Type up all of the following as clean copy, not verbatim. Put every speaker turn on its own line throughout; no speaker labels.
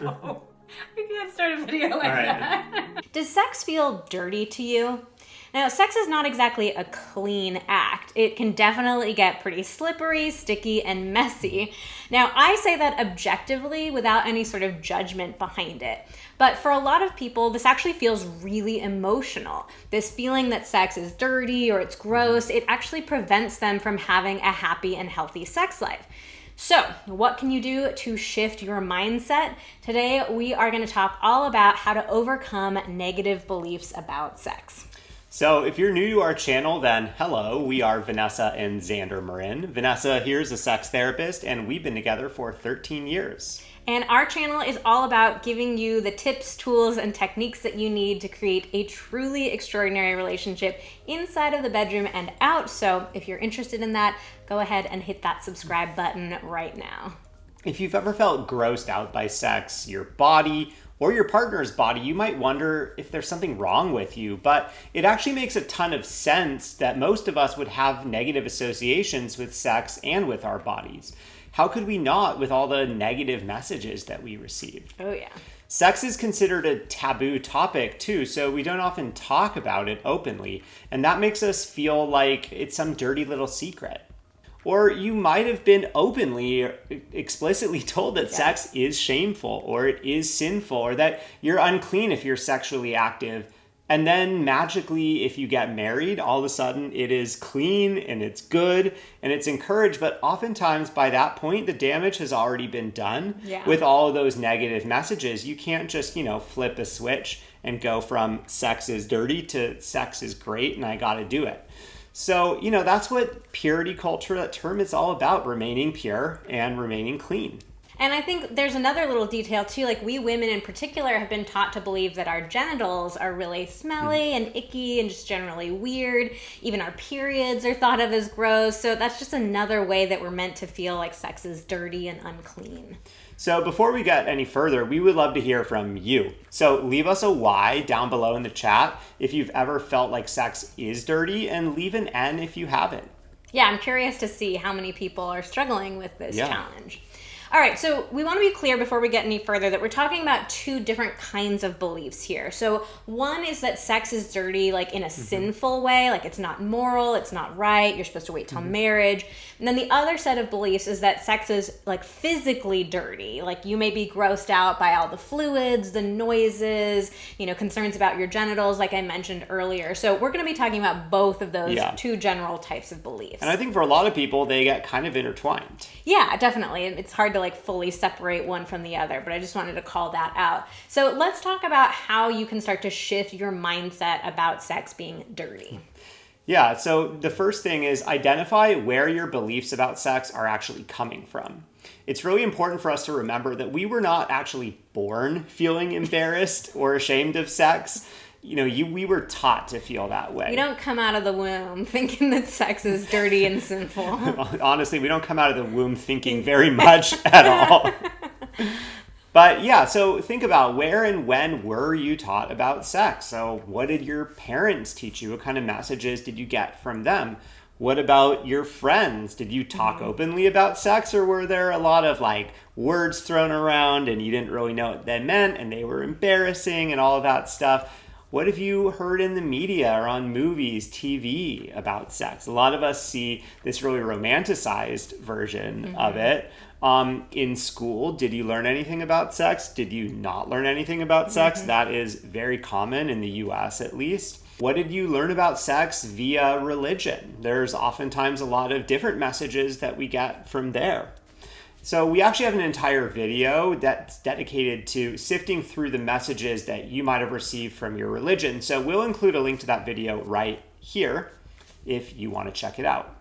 No. We can't start a video like
right.
that. Does sex feel dirty to you? Now, sex is not exactly a clean act. It can definitely get pretty slippery, sticky, and messy. Now, I say that objectively without any sort of judgment behind it. But for a lot of people, this actually feels really emotional. This feeling that sex is dirty or it's gross, it actually prevents them from having a happy and healthy sex life. So, what can you do to shift your mindset? Today, we are going to talk all about how to overcome negative beliefs about sex.
So if you're new to our channel, then hello, we are Vanessa and Xander Marin. Vanessa here is a sex therapist, and we've been together for 13 years.
And our channel is all about giving you the tips, tools, and techniques that you need to create a truly extraordinary relationship inside of the bedroom and out. So if you're interested in that, go ahead and hit that subscribe button right now.
If you've ever felt grossed out by sex, your body, or your partner's body, you might wonder if there's something wrong with you, but it actually makes a ton of sense that most of us would have negative associations with sex and with our bodies. How could we not with all the negative messages that we receive?
Oh yeah.
Sex is considered a taboo topic too, so we don't often talk about it openly, and that makes us feel like it's some dirty little secret. Or you might have been openly, explicitly told that sex is shameful, or it is sinful, or that you're unclean if you're sexually active. And then magically, if you get married, all of a sudden it is clean and it's good and it's encouraged. But oftentimes by that point, the damage has already been done with all of those negative messages. You can't just, flip a switch and go from sex is dirty to sex is great and I got to do it. So, that's what purity culture, that term is all about, remaining pure and remaining clean.
And I think there's another little detail too, like we women in particular have been taught to believe that our genitals are really smelly and icky and just generally weird. Even our periods are thought of as gross. So that's just another way that we're meant to feel like sex is dirty and unclean.
So before we get any further, we would love to hear from you. So leave us a Y down below in the chat if you've ever felt like sex is dirty, and leave an N if you haven't.
Yeah, I'm curious to see how many people are struggling with this challenge. All right, so we want to be clear before we get any further that we're talking about two different kinds of beliefs here. So one is that sex is dirty, like in a sinful way, like it's not moral, it's not right, you're supposed to wait till marriage. And then the other set of beliefs is that sex is like physically dirty, like you may be grossed out by all the fluids, the noises, concerns about your genitals, like I mentioned earlier. So we're going to be talking about both of those two general types of beliefs.
And I think for a lot of people, they get kind of intertwined.
Yeah, definitely. It's hard to fully separate one from the other, but I just wanted to call that out. So let's talk about how you can start to shift your mindset about sex being dirty.
Yeah, so the first thing is identify where your beliefs about sex are actually coming from. It's really important for us to remember that we were not actually born feeling embarrassed or ashamed of sex. We were taught to feel that way.
We don't come out of the womb thinking that sex is dirty and sinful.
Honestly, we don't come out of the womb thinking very much at all. But yeah, so think about where and when were you taught about sex? So what did your parents teach you? What kind of messages did you get from them? What about your friends? Did you talk openly about sex, or were there a lot of words thrown around and you didn't really know what they meant and they were embarrassing and all of that stuff? What have you heard in the media or on movies, TV about sex? A lot of us see this really romanticized version of it. In school, did you learn anything about sex? Did you not learn anything about sex? That is very common in the US at least. What did you learn about sex via religion? There's oftentimes a lot of different messages that we get from there. So we actually have an entire video that's dedicated to sifting through the messages that you might have received from your religion. So we'll include a link to that video right here if you want to check it out.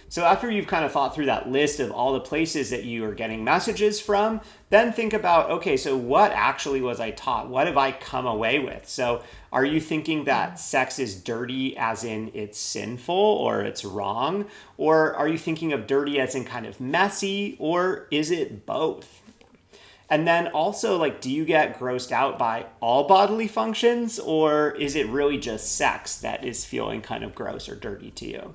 So after you've kind of thought through that list of all the places that you are getting messages from, then think about, okay, so what actually was I taught? What have I come away with? So are you thinking that sex is dirty as in it's sinful or it's wrong? Or are you thinking of dirty as in kind of messy, or is it both? And then also, do you get grossed out by all bodily functions, or is it really just sex that is feeling kind of gross or dirty to you?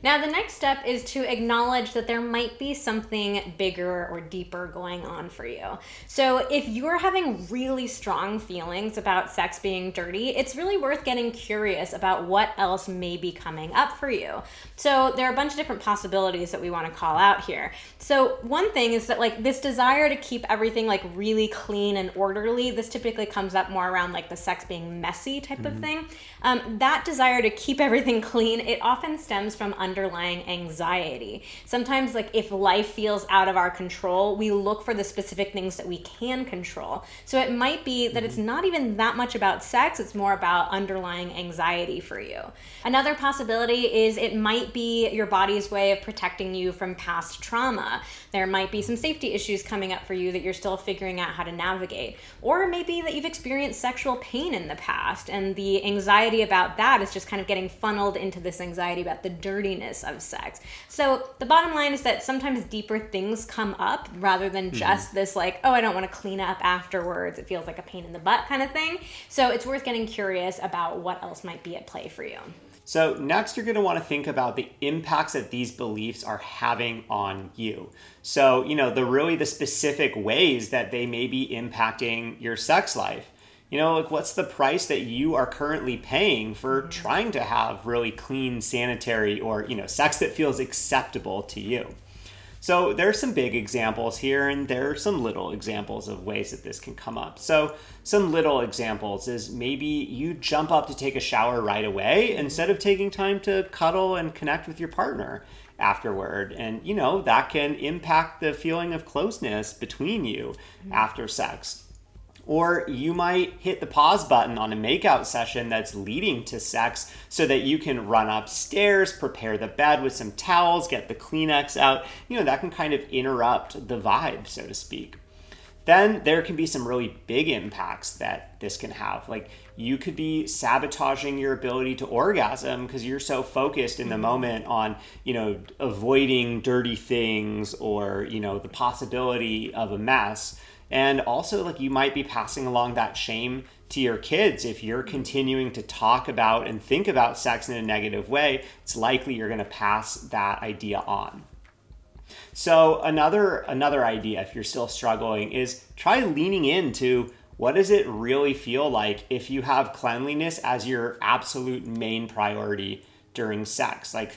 Now, the next step is to acknowledge that there might be something bigger or deeper going on for you. So, if you're having really strong feelings about sex being dirty, it's really worth getting curious about what else may be coming up for you. So, there are a bunch of different possibilities that we want to call out here. So, one thing is that like this desire to keep everything like really clean and orderly, this typically comes up more around like the sex being messy type of thing. That desire to keep everything clean, it often stems from underlying anxiety. Sometimes like if life feels out of our control, we look for the specific things that we can control. So it might be that it's not even that much about sex, it's more about underlying anxiety for you. Another possibility is it might be your body's way of protecting you from past trauma. There might be some safety issues coming up for you that you're still figuring out how to navigate. Or maybe that you've experienced sexual pain in the past and the anxiety about that is just kind of getting funneled into this anxiety about the dirtiness of sex. So the bottom line is that sometimes deeper things come up rather than just this like, oh, I don't want to clean up afterwards. It feels like a pain in the butt kind of thing. So it's worth getting curious about what else might be at play for you.
So next, you're going to want to think about the impacts that these beliefs are having on you. So, the specific ways that they may be impacting your sex life. Like what's the price that you are currently paying for trying to have really clean, sanitary, or, sex that feels acceptable to you? So there's some big examples here, and there are some little examples of ways that this can come up. So some little examples is maybe you jump up to take a shower right away instead of taking time to cuddle and connect with your partner afterward. And, that can impact the feeling of closeness between you after sex. Or you might hit the pause button on a makeout session that's leading to sex so that you can run upstairs, prepare the bed with some towels, get the Kleenex out. That can kind of interrupt the vibe, so to speak. Then there can be some really big impacts that this can have. Like you could be sabotaging your ability to orgasm because you're so focused in the moment on, avoiding dirty things or, the possibility of a mess. And also, like, you might be passing along that shame to your kids. If you're continuing to talk about and think about sex in a negative way, it's likely you're going to pass that idea on. So another idea, if you're still struggling, is try leaning into what does it really feel like if you have cleanliness as your absolute main priority during sex. Like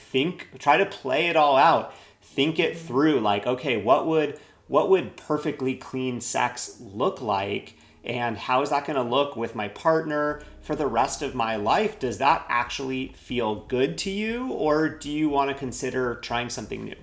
try to play it all out. Think it through. Like, okay, what would perfectly clean sex look like? And how is that going to look with my partner for the rest of my life? Does that actually feel good to you? Or do you want to consider trying something new?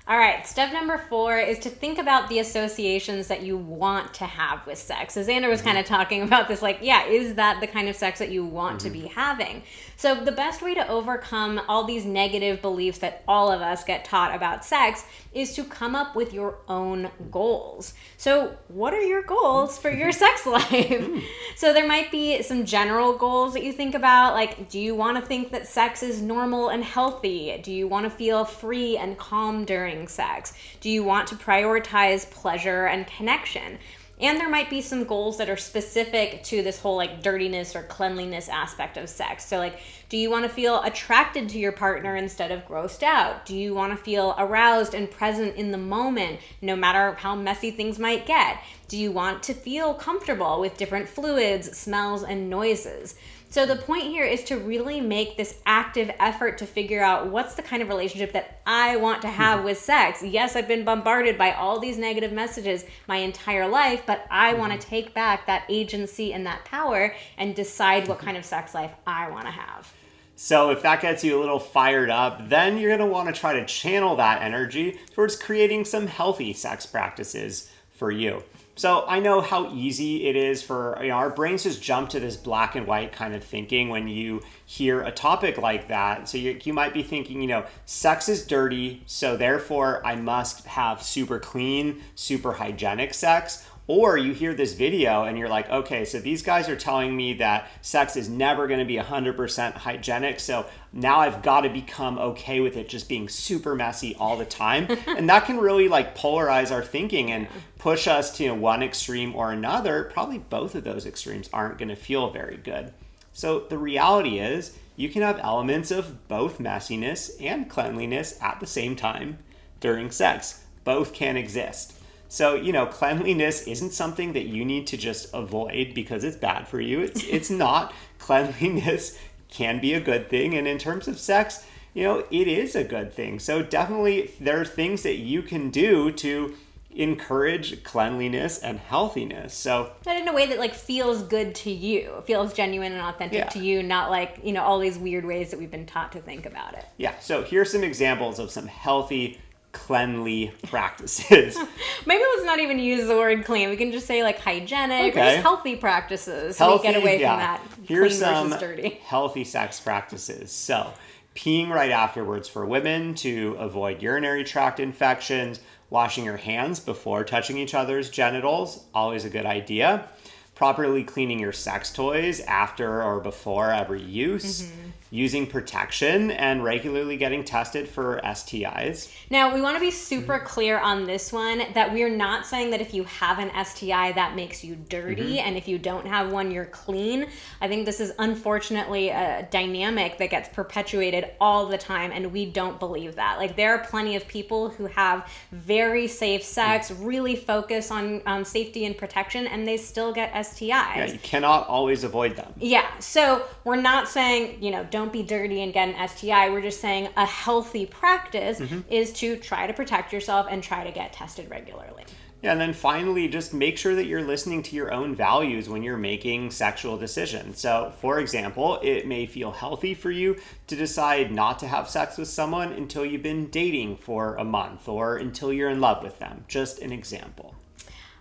All right, step number 4 is to think about the associations that you want to have with sex. So Xander was kind of talking about this, like, is that the kind of sex that you want to be having? So the best way to overcome all these negative beliefs that all of us get taught about sex is to come up with your own goals. So what are your goals for your sex life? So there might be some general goals that you think about, like, do you want to think that sex is normal and healthy? Do you want to feel free and calm during sex? Do you want to prioritize pleasure and connection? And there might be some goals that are specific to this whole like dirtiness or cleanliness aspect of sex. So like, do you want to feel attracted to your partner instead of grossed out? Do you want to feel aroused and present in the moment, no matter how messy things might get? Do you want to feel comfortable with different fluids, smells, and noises? So the point here is to really make this active effort to figure out what's the kind of relationship that I want to have with sex. Yes, I've been bombarded by all these negative messages my entire life, but I want to take back that agency and that power and decide what kind of sex life I want to have.
So if that gets you a little fired up, then you're going to want to try to channel that energy towards creating some healthy sex practices for you. So I know how easy it is for our brains just jump to this black and white kind of thinking when you hear a topic like that. So you might be thinking, sex is dirty, so therefore I must have super clean, super hygienic sex. Or you hear this video and you're like, okay, so these guys are telling me that sex is never going to be 100% hygienic. So now I've got to become okay with it just being super messy all the time. And that can really like polarize our thinking and push us to one extreme or another. Probably both of those extremes aren't going to feel very good. So the reality is, you can have elements of both messiness and cleanliness at the same time during sex. Both can exist. So, cleanliness isn't something that you need to just avoid because it's bad for you. It's not. Cleanliness can be a good thing. And in terms of sex, it is a good thing. So definitely there are things that you can do to encourage cleanliness and healthiness. So,
but in a way that like feels good to you, feels genuine and authentic to you, not like, all these weird ways that we've been taught to think about it.
Yeah. So here's some examples of some healthy, cleanly practices.
Maybe let's not even use the word clean. We can just say like hygienic or just healthy practices. So we get away from that.
Here's
clean
some
versus dirty.
Healthy sex practices. So peeing right afterwards for women to avoid urinary tract infections. Washing your hands before touching each other's genitals, always a good idea. Properly cleaning your sex toys after or before every use. Mm-hmm. Using protection and regularly getting tested for STIs.
Now, we want to be super clear on this one that we're not saying that if you have an STI, that makes you dirty, and if you don't have one, you're clean. I think this is unfortunately a dynamic that gets perpetuated all the time, and we don't believe that. Like, there are plenty of people who have very safe sex, really focus on safety and protection, and they still get STIs.
Yeah, you cannot always avoid them.
Yeah, so we're not saying, don't be dirty and get an STI. We're just saying a healthy practice is to try to protect yourself and try to get tested regularly.
Yeah, and then finally, just make sure that you're listening to your own values when you're making sexual decisions. So, for example, it may feel healthy for you to decide not to have sex with someone until you've been dating for a month or until you're in love with them. Just an example.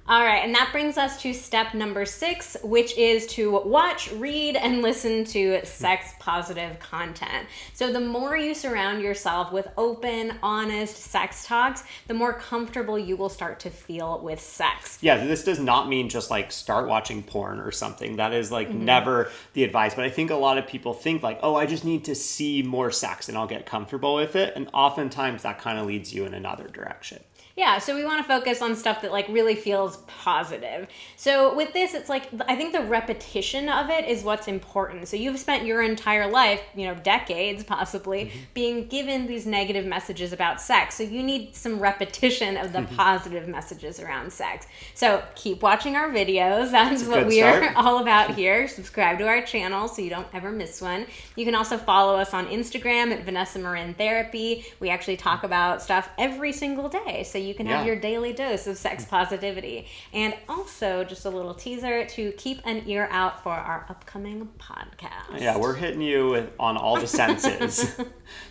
All right, and that brings us to step number 6, which is to watch, read, and listen to sex-positive content. So the more you surround yourself with open, honest sex talks, the more comfortable you will start to feel with sex.
Yeah, this does not mean just like start watching porn or something. That is like never the advice. But I think a lot of people think like, oh, I just need to see more sex and I'll get comfortable with it. And oftentimes that kind of leads you in another direction.
Yeah, so we want to focus on stuff that like really feels positive. So with this, it's like, I think the repetition of it is what's important. So you've spent your entire life, decades possibly, being given these negative messages about sex. So you need some repetition of the positive messages around sex. So keep watching our videos. That's what we're all about here. Subscribe to our channel so you don't ever miss one. You can also follow us on Instagram at Vanessa Marin Therapy. We actually talk about stuff every single day. So you can have your daily dose of sex positivity. And also, just a little teaser, to keep an ear out for our upcoming podcast.
Yeah, we're hitting you on all the senses.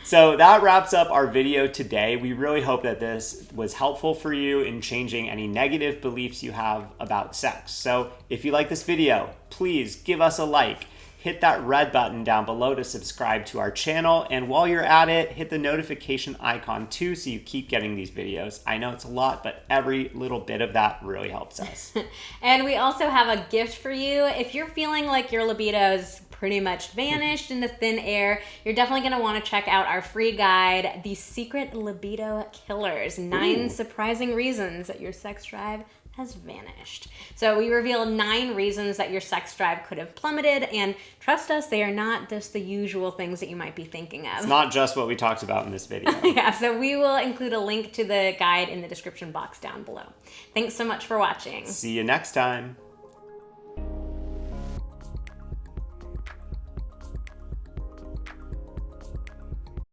So that wraps up our video today. We really hope that this was helpful for you in changing any negative beliefs you have about sex. So if you like this video, please give us a like. Hit that red button down below to subscribe to our channel. And while you're at it, hit the notification icon too so you keep getting these videos. I know it's a lot, but every little bit of that really helps us.
And we also have a gift for you. If you're feeling like your libido is pretty much vanished into thin air, you're definitely going to want to check out our free guide, The Secret Libido Killers, 9 surprising reasons that your sex drive has vanished. So we reveal 9 reasons that your sex drive could have plummeted, and trust us, they are not just the usual things that you might be thinking of.
It's not just what we talked about in this video.
Yeah, so we will include a link to the guide in the description box down below. Thanks so much for watching.
See you next time.